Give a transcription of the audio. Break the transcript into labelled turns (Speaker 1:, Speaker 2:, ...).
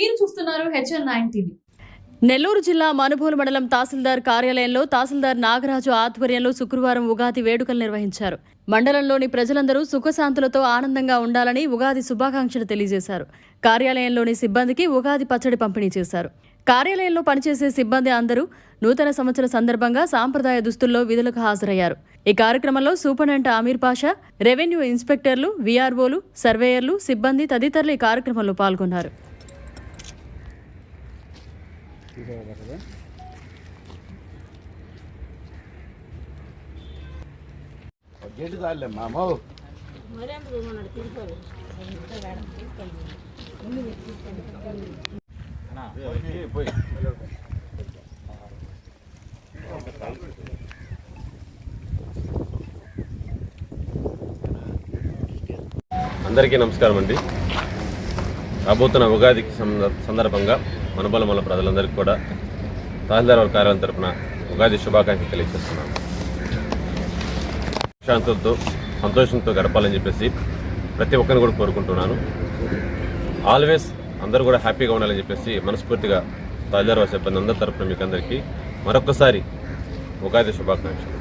Speaker 1: మీరు చూస్తున్నారు HN9 TV.
Speaker 2: Nellore జిల్లా మనుబోలు మండలం తహసీల్దార్ కార్యాలయంలో తహసీల్దార్ నాగరాజు ఆధ్వర్యంలో శుక్రవారం ఉగాది వేడుకలు నిర్వహించారు. మండలంలోని ప్రజలందరూ సుఖశాంతులతో ఆనందంగా ఉండాలని ఉగాది శుభాకాంక్షలు తెలియజేశారు. కార్యాలయంలోని సిబ్బందికి ఉగాది పచ్చడి పంపిణీ చేశారు. కార్యాలయంలో పనిచేసే సిబ్బంది అందరూ నూతన సంవత్సర సందర్భంగా సాంప్రదాయ దుస్తుల్లో విధులకు హాజరయ్యారు. ఈ కార్యక్రమంలో సూపరింటెండెంట్ అమీర్ పాషా, రెవెన్యూ ఇన్స్పెక్టర్లు, వీఆర్ఓలు, సర్వేయర్లు, సిబ్బంది తదితరులు ఈ కార్యక్రమంలో పాల్గొన్నారు.
Speaker 3: అందరికీ నమస్కారం అండి. రాబోతున్న ఉగాదికి సందర్భంగా మనుబోలు మండల ప్రజలందరికీ కూడా తహసీల్దార్ వారి కార్యాలయం తరఫున ఉగాది శుభాకాంక్షలు తెలియజేస్తున్నాను. శాంతులతో సంతోషంతో గడపాలని చెప్పేసి ప్రతి ఒక్కరిని కూడా కోరుకుంటున్నాను. ఆల్వేస్ అందరూ కూడా హ్యాపీగా ఉండాలని చెప్పేసి మనస్ఫూర్తిగా తహసీల్దార్ వారి సిబ్బంది అందరి తరఫున మీకు అందరికీ మరొకసారి ఉగాది శుభాకాంక్షలు.